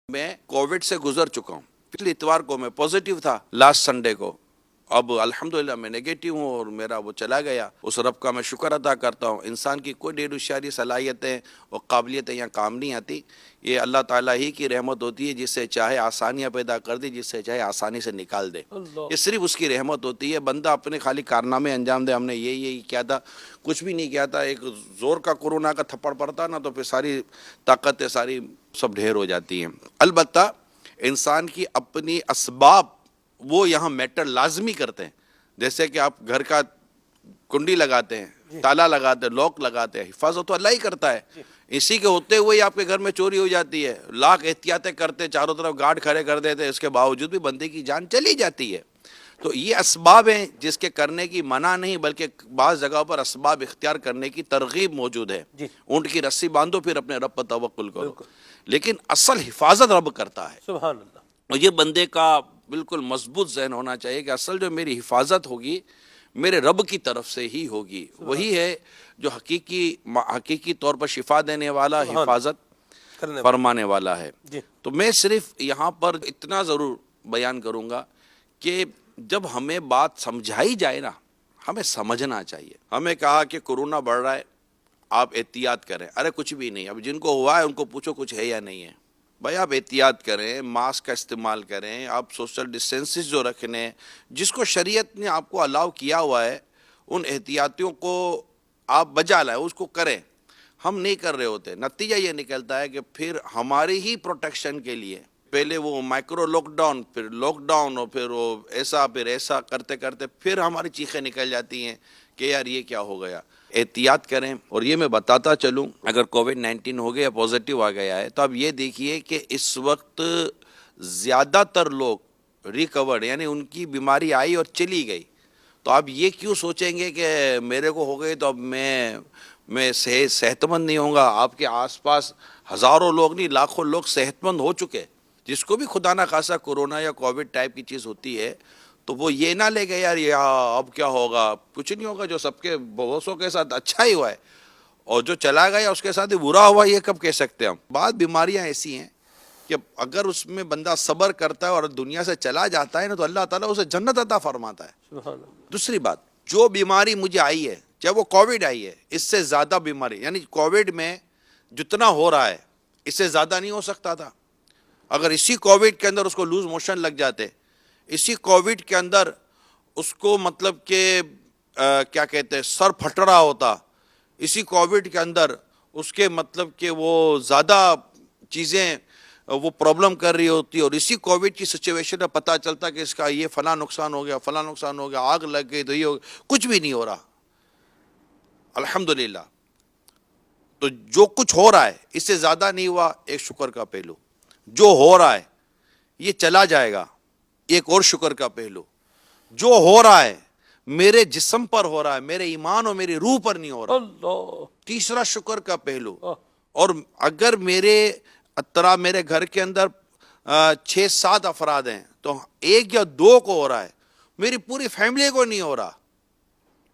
میں کووڈ سے گزر چکا ہوں. پچھلے اتوار کو میں پازیٹیو تھا، لاسٹ سنڈے کو. اب الحمدللہ میں نیگیٹو ہوں اور میرا وہ چلا گیا. اس رب کا میں شکر ادا کرتا ہوں. انسان کی کوئی ڈیر اشاری صلاحیتیں اور قابلیتیں یہاں کام نہیں آتی. یہ اللہ تعالیٰ ہی کی رحمت ہوتی ہے، جس سے چاہے آسانیاں پیدا کر دے، جس سے چاہے آسانی سے نکال دے. یہ صرف اس کی رحمت ہوتی ہے. بندہ اپنے خالی کارنامے انجام دے، ہم نے یہی کیا تھا، کچھ بھی نہیں کیا تھا. ایک زور کا کورونا کا تھپڑ پڑتا نا تو پھر ساری طاقتیں ساری سب ڈھیر ہو جاتی ہیں. البتہ انسان کی اپنی اسباب وہ یہاں میٹر لازمی کرتے ہیں. جیسے کہ آپ گھر کا کنڈی لگاتے ہیں، تالا لگاتے ہیں، لاک لگاتے ہیں، حفاظت تو اللہ ہی کرتا ہے. اسی کے ہوتے ہوئے آپ کے گھر میں چوری ہو جاتی ہے، لاکھ احتیاطیں کرتے، چاروں طرف گارڈ کھڑے کر دیتے، اس کے باوجود بھی بندے کی جان چلی جاتی ہے. تو یہ اسباب ہیں جس کے کرنے کی منع نہیں، بلکہ بعض جگہوں پر اسباب اختیار کرنے کی ترغیب موجود ہے. اونٹ کی رسی باندھو، پھر اپنے رب پر توکل کرو. لیکن اصل حفاظت رب کرتا ہے. سبحان اللہ. اور یہ بندے کا بالکل مضبوط ذہن ہونا چاہیے کہ اصل جو میری حفاظت ہوگی میرے رب کی طرف سے ہی ہوگی. وہی ہے جو حقیقی طور پر شفا دینے والا، حفاظت فرمانے والا ہے. تو میں صرف یہاں پر اتنا ضرور بیان کروں گا کہ جب ہمیں بات سمجھائی جائے نا، ہمیں سمجھنا چاہیے. ہمیں کہا کہ کورونا بڑھ رہا ہے، آپ احتیاط کریں. ارے کچھ بھی نہیں. اب جن کو ہوا ہے ان کو پوچھو کچھ ہے یا نہیں ہے. بھائی آپ احتیاط کریں، ماسک کا استعمال کریں، آپ سوشل ڈسٹینسز جو رکھنے، جس کو شریعت نے آپ کو الاؤ کیا ہوا ہے، ان احتیاطیوں کو آپ بجا لائیں، اس کو کریں. ہم نہیں کر رہے ہوتے. نتیجہ یہ نکلتا ہے کہ پھر ہماری ہی پروٹیکشن کے لیے پہلے وہ مائکرو لاک ڈاؤن، پھر لاک ڈاؤن، اور پھر وہ ایسا پھر ایسا کرتے کرتے پھر ہماری چیخیں نکل جاتی ہیں کہ یار یہ کیا ہو گیا. احتیاط کریں. اور یہ میں بتاتا چلوں، اگر کووڈ 19 ہو گیا، پازیٹیو آ گیا ہے، تو اب یہ دیکھیے کہ اس وقت زیادہ تر لوگ ریکورڈ، یعنی ان کی بیماری آئی اور چلی گئی. تو آپ یہ کیوں سوچیں گے کہ میرے کو ہو گئی تو اب میں صحت مند نہیں ہوں گا. آپ کے آس پاس ہزاروں لوگ نہیں، لاکھوں لوگ صحت مند ہو چکے. جس کو بھی خدا نہ خاصا کورونا یا کووڈ ٹائپ کی چیز ہوتی ہے تو وہ یہ نہ لے گا یار اب کیا ہوگا. کچھ نہیں ہوگا. جو سب کے بہتوں کے ساتھ اچھا ہی ہوا ہے اور جو چلا گیا اس کے ساتھ ہی برا ہوا، یہ کب کہہ سکتے ہیں ہم. بعض بیماریاں ایسی ہیں کہ اگر اس میں بندہ صبر کرتا ہے اور دنیا سے چلا جاتا ہے نا تو اللہ تعالیٰ اسے جنت عطا فرماتا ہے. دوسری بات، جو بیماری مجھے آئی ہے، چاہے وہ کووڈ آئی ہے، اس سے زیادہ بیماری، یعنی کووڈ میں جتنا ہو رہا ہے اس سے زیادہ نہیں ہو سکتا تھا. اگر اسی کووڈ کے اندر اس کو لوز موشن لگ جاتے، اسی کووڈ کے اندر اس کو مطلب کہ کیا کہتے ہیں سر پھٹ رہا ہوتا، اسی کووڈ کے اندر اس کے مطلب کہ وہ زیادہ چیزیں وہ پرابلم کر رہی ہوتی، اور اسی کووڈ کی سچویشن میں پتہ چلتا کہ اس کا یہ فلاں نقصان ہو گیا، فلاں نقصان ہو گیا، آگ لگ گئی، تو یہ کچھ بھی نہیں ہو رہا الحمدللہ. تو جو کچھ ہو رہا ہے اس سے زیادہ نہیں ہوا، ایک شکر کا پہلو. جو ہو رہا ہے یہ چلا جائے گا، ایک اور شکر کا پہلو. جو ہو رہا ہے میرے جسم پر ہو رہا ہے، میرے ایمان اور میری روح پر نہیں ہو رہا، تیسرا شکر کا پہلو. اور اگر میرے گھر کے اندر 6-7 افراد ہیں تو ایک یا دو کو ہو رہا ہے، میری پوری فیملی کو نہیں ہو رہا،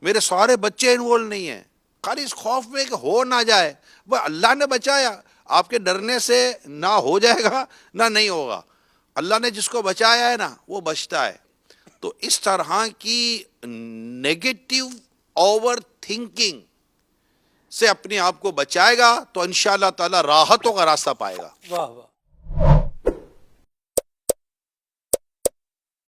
میرے سارے بچے انوالو نہیں ہیں. خالی اس خوف میں کہ ہو نہ جائے. وہ اللہ نے بچایا، آپ کے ڈرنے سے نہ ہو جائے گا نہ نہیں ہوگا. اللہ نے جس کو بچایا ہے نا وہ بچتا ہے. تو اس طرح کی نیگیٹو اوور تھنکنگ سے اپنے آپ کو بچائے گا تو انشاءاللہ تعالی راحتوں کا راستہ پائے گا. واہ واہ.